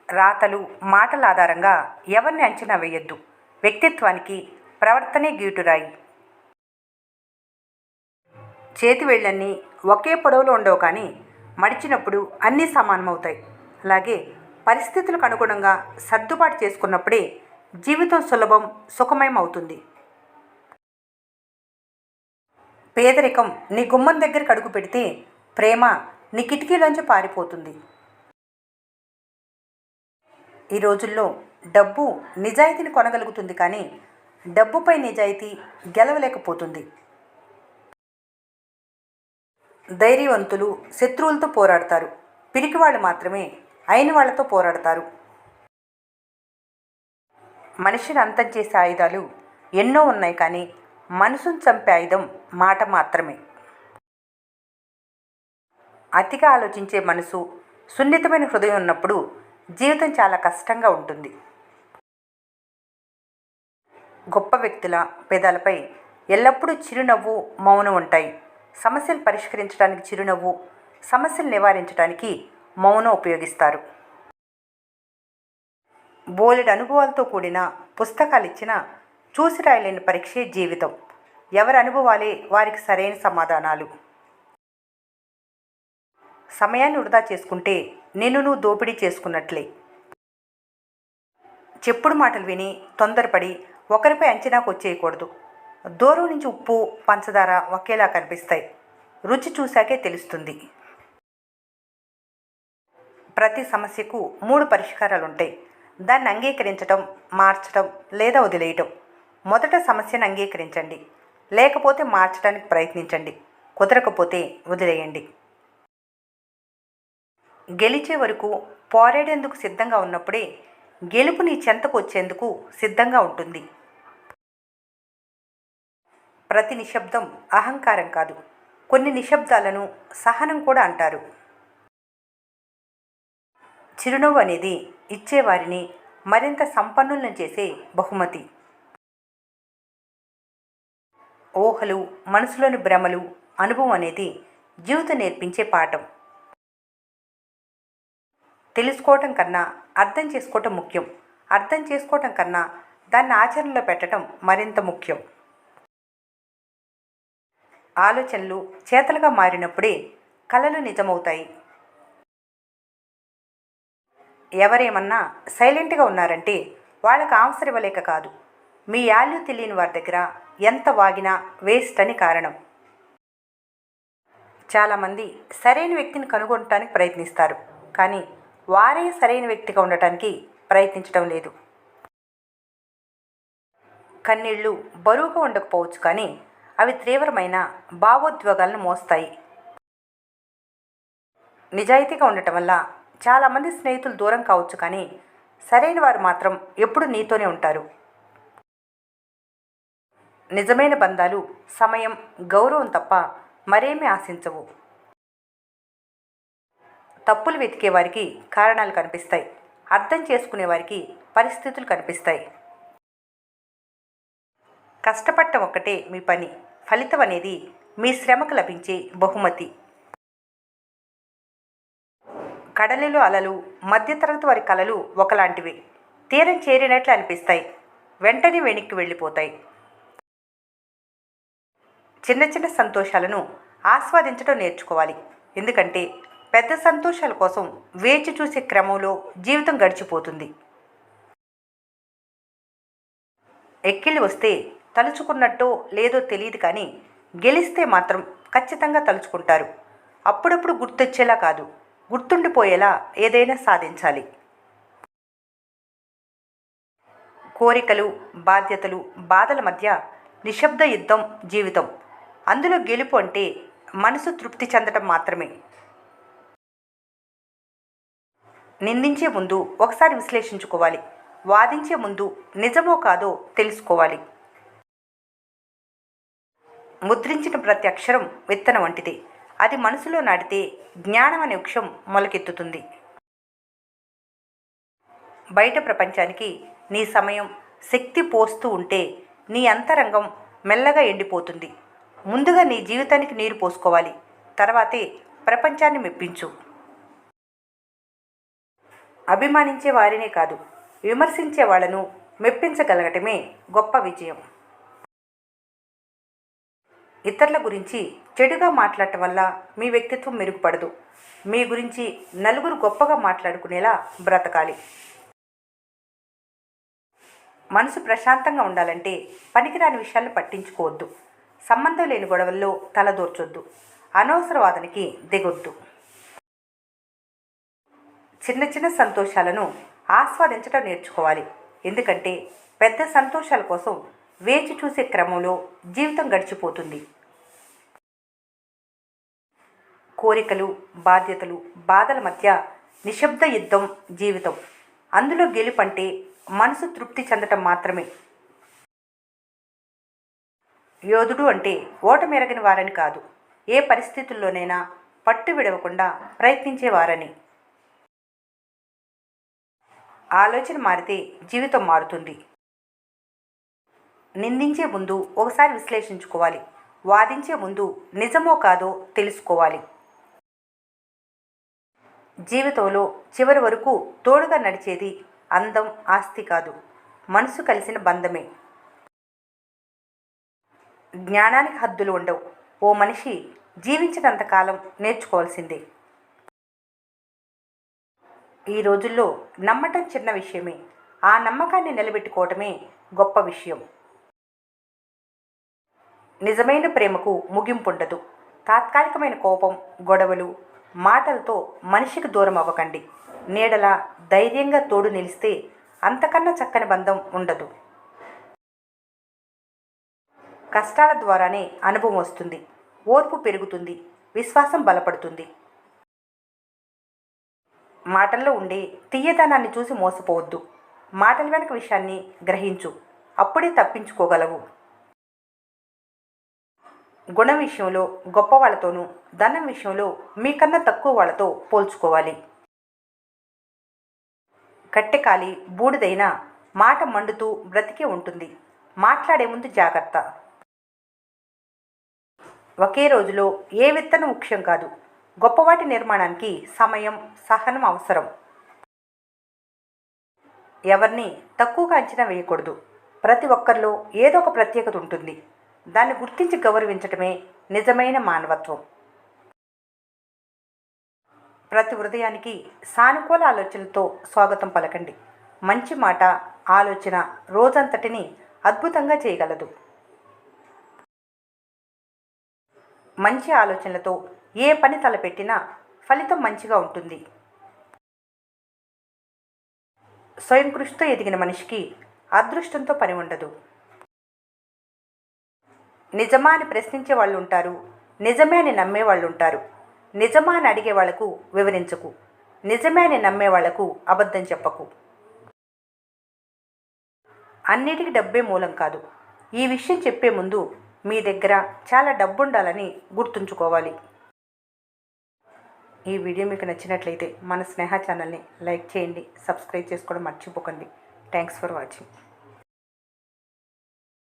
రాతలు, మాటల ఆధారంగా ఎవరిని అంచనా వేయొద్దు. వ్యక్తిత్వానికి ప్రవర్తనే గీటురాయి. చేతి వేళ్ళన్నీ ఒకే పొడవులో ఉండవు కానీ మడిచినప్పుడు అన్నీ సమానమవుతాయి. అలాగే పరిస్థితులకు అనుగుణంగా సర్దుబాటు చేసుకున్నప్పుడే జీవితం సులభం, సుఖమయం అవుతుంది. పేదరికం నీ గుమ్మం దగ్గరికి అడుగు పెడితే ప్రేమ నీ కిటికీలోంచి పారిపోతుంది. ఈ రోజుల్లో డబ్బు నిజాయితీని కొనగలుగుతుంది కానీ డబ్బుపై నిజాయితీ గెలవలేకపోతుంది. ధైర్యవంతులు శత్రువులతో పోరాడతారు, పిరికివాళ్ళు మాత్రమే అయిన వాళ్లతో పోరాడతారు. మనిషిని అంతం చేసే ఆయుధాలు ఎన్నో ఉన్నాయి కానీ మనసును చంపే ఆయుధం మాట మాత్రమే. అతిగా ఆలోచించే మనసు, సున్నితమైన హృదయం ఉన్నప్పుడు జీవితం చాలా కష్టంగా ఉంటుంది. గొప్ప వ్యక్తుల పెదాలపై ఎల్లప్పుడూ చిరునవ్వు, మౌనం ఉంటాయి. సమస్యలు పరిష్కరించడానికి చిరునవ్వు, సమస్యలు నివారించడానికి మౌనం ఉపయోగిస్తారు. బోలెడు అనుభవాలతో కూడిన పుస్తకాలు ఇచ్చినా చూసి రాయలేని పరీక్షే జీవితం. ఎవరి అనుభవాలే వారికి సరైన సమాధానాలు. సమయాన్ని వృధా చేసుకుంటే నిన్ను నువ్వు దోపిడీ చేసుకున్నట్లే. చెప్పుడు మాటలు విని తొందరపడి ఒకరిపై అంచనాకు వచ్చేయకూడదు. దూరం నుంచి ఉప్పు, పంచదార ఒకేలా కనిపిస్తాయి, రుచి చూశాకే తెలుస్తుంది. ప్రతి సమస్యకు 3 పరిష్కారాలు ఉంటాయి. దాన్ని అంగీకరించటం, మార్చటం లేదా వదిలేయటం. మొదట సమస్యను అంగీకరించండి, లేకపోతే మార్చడానికి ప్రయత్నించండి, కుదరకపోతే వదిలేయండి. గెలిచే వరకు పోరాడేందుకు సిద్ధంగా ఉన్నప్పుడే గెలుపు నీ చెంతకు వచ్చేందుకు సిద్ధంగా ఉంటుంది. ప్రతి నిశ్శబ్దం అహంకారం కాదు, కొన్ని నిశ్శబ్దాలను సహనం కూడా అంటారు. చిరునవ్వు అనేది ఇచ్చేవారిని మరింత సంపన్నులను చేసే బహుమతి. ఊహలు, మనసులోని భ్రమలు, అనుభవం అనేది జీవితం నేర్పించే పాఠం. తెలుసుకోవటం కన్నా అర్థం చేసుకోవటం ముఖ్యం. అర్థం చేసుకోవటం కన్నా దాన్ని ఆచరణలో పెట్టడం మరింత ముఖ్యం. ఆలోచనలు చేతలుగా మారినప్పుడే కలలు నిజమవుతాయి. ఎవరేమన్నా సైలెంట్గా ఉన్నారంటే వాళ్ళకి ఆన్సర్ ఇవ్వలేక కాదు, మీ వాల్యూ తెలియని వారి దగ్గర ఎంత వాగినా వేస్ట్ అని కారణం. చాలామంది సరైన వ్యక్తిని కనుగొనటానికి ప్రయత్నిస్తారు, కానీ వారే సరైన వ్యక్తిగా ఉండటానికి ప్రయత్నించడం లేదు. కన్నీళ్ళు బరువుగా ఉండకపోవచ్చు కానీ అవి తీవ్రమైన భావోద్వేగాలను మోస్తాయి. నిజాయితీగా ఉండటం వల్ల చాలామంది స్నేహితులు దూరం కావచ్చు కానీ సరైన వారు మాత్రం ఎప్పుడు నీతోనే ఉంటారు. నిజమైన బంధాలు సమయం, గౌరవం తప్ప మరేమీ ఆశించవు. తప్పులు వెతికే వారికి కారణాలు కనిపిస్తాయి, అర్థం చేసుకునే వారికి పరిస్థితులు కనిపిస్తాయి. కష్టపడటం ఒక్కటే మీ పని, ఫలితం అనేది మీ శ్రమకు లభించే బహుమతి. కడలిలో అలలు, మధ్యతరగతి వారి కలలు ఒకలాంటివి. తీరం చేరినట్లు అనిపిస్తాయి, వెంటనే వెనక్కి వెళ్ళిపోతాయి. చిన్న చిన్న సంతోషాలను ఆస్వాదించడం నేర్చుకోవాలి. ఎందుకంటే పెద్ద సంతోషాల కోసం వేచి చూసే క్రమంలో జీవితం గడిచిపోతుంది. ఎక్కిళ్ళు వస్తే తలుచుకున్నట్టో లేదో తెలియదు కానీ గెలిస్తే మాత్రం ఖచ్చితంగా తలుచుకుంటారు. అప్పుడప్పుడు గుర్తొచ్చేలా కాదు, గుర్తుండిపోయేలా ఏదైనా సాధించాలి. కోరికలు, బాధ్యతలు, బాధల మధ్య నిశ్శబ్ద యుద్ధం జీవితం. అందులో గెలుపు అంటే మనసు తృప్తి చెందటం మాత్రమే. నిందించే ముందు ఒకసారి విశ్లేషించుకోవాలి, వాదించే ముందు నిజమో కాదో తెలుసుకోవాలి. ముద్రించిన ప్రతి అక్షరం విత్తనం వంటిది. అది మనసులో నాటితే జ్ఞానం అనే వృక్షం మొలకెత్తుతుంది. బయట ప్రపంచానికి నీ సమయం, శక్తి పోస్తూ ఉంటే నీ అంతరంగం మెల్లగా ఎండిపోతుంది. ముందుగా నీ జీవితానికి నీరు పోసుకోవాలి, తర్వాతే ప్రపంచాన్ని మెప్పించు. అభిమానించే వారినే కాదు, విమర్శించే వాళ్ళను మెప్పించగలగటమే గొప్ప విజయం. ఇతరుల గురించి చెడుగా మాట్లాడటం వల్ల మీ వ్యక్తిత్వం మెరుగుపడదు. మీ గురించి నలుగురు గొప్పగా మాట్లాడుకునేలా బ్రతకాలి. మనసు ప్రశాంతంగా ఉండాలంటే పనికిరాని విషయాలను పట్టించుకోవద్దు. సంబంధం లేని గొడవల్లో తలదూర్చొద్దు. అనవసర వాదనకి దిగొద్దు. చిన్న చిన్న సంతోషాలను ఆస్వాదించడం నేర్చుకోవాలి. ఎందుకంటే పెద్ద సంతోషాల కోసం వేచి చూసే క్రమంలో జీవితం గడిచిపోతుంది. కోరికలు, బాధ్యతలు, బాధల మధ్య నిశ్శబ్ద యుద్ధం జీవితం. అందులో గెలుపంటే మనసు తృప్తి చెందటం మాత్రమే. యోధుడు అంటే ఓటమెరగని వారని కాదు, ఏ పరిస్థితుల్లోనైనా పట్టు విడవకుండా ప్రయత్నించేవారని. ఆలోచన మారితే జీవితం మారుతుంది. నిందించే ముందు ఒకసారి విశ్లేషించుకోవాలి. వాదించే ముందు నిజమో కాదో తెలుసుకోవాలి. జీవితంలో చివరి వరకు తోడుగా నడిచేది అందం, ఆస్తి కాదు, మనసు కలిసిన బంధమే. జ్ఞానానికి హద్దులు ఉండవు. ఓ మనిషి జీవించినంతకాలం నేర్చుకోవాల్సిందే. ఈ రోజుల్లో నమ్మటం చిన్న విషయమే, ఆ నమ్మకాన్ని నిలబెట్టుకోవటమే గొప్ప విషయం. నిజమైన ప్రేమకు ముగింపు ఉండదు. తాత్కాలికమైన కోపం, గొడవలు, మాటలతో మనిషికి దూరం అవ్వకండి. నీడలా ధైర్యంగా తోడు నిలిస్తే అంతకన్నా చక్కని బంధం ఉండదు. కష్టాల ద్వారానే అనుభవం వస్తుంది, ఓర్పు పెరుగుతుంది, విశ్వాసం బలపడుతుంది. మాటల్లో ఉండే తీయదనాన్ని చూసి మోసపోవద్దు. మాటల వెనక విషయాన్ని గ్రహించు, అప్పుడే తప్పించుకోగలవు. గుణం విషయంలో గొప్ప వాళ్ళతోనూ, ధనం విషయంలో మీకన్నా తక్కువ వాళ్ళతో పోల్చుకోవాలి. కట్టెకాలి బూడిదైనా మాట మండుతూ బ్రతికే ఉంటుంది. మాట్లాడే ముందు జాగ్రత్త. ఒకే రోజులో ఏ విత్తనం ముఖ్యం కాదు. గొప్పవాటి నిర్మాణానికి సమయం, సహనం అవసరం. ఎవరిని తక్కువగా అంచనా వేయకూడదు. ప్రతి ఒక్కరిలో ఏదో ఒక ప్రత్యేకత ఉంటుంది. దాన్ని గుర్తించి గౌరవించటమే నిజమైన మానవత్వం. ప్రతి హృదయానికి సానుకూల ఆలోచనలతో స్వాగతం పలకండి. మంచి మాట, ఆలోచన రోజంతటిని అద్భుతంగా చేయగలదు. మంచి ఆలోచనలతో ఏ పని తలపెట్టినా ఫలితం మంచిగా ఉంటుంది. స్వయం కృషితో ఎదిగిన మనిషికి అదృష్టంతో పని ఉండదు. నిజమా అని ప్రశ్నించే వాళ్ళు ఉంటారు, నిజమే అని నమ్మే వాళ్ళు ఉంటారు. నిజమా అని అడిగే వాళ్లకు వివరించకు, నిజమే అని నమ్మే వాళ్లకు అబద్ధం చెప్పకు. అన్నిటికీ డబ్బే మూలం కాదు. ఈ విషయం చెప్పే ముందు మీ దగ్గర చాలా డబ్బు ఉండాలని గుర్తుంచుకోవాలి. ఈ వీడియో మీకు నచ్చినట్లయితే మన స్నేహ ఛానల్ని లైక్ చేయండి, సబ్స్క్రైబ్ చేసుకోవడం మర్చిపోకండి. Thanks for watching.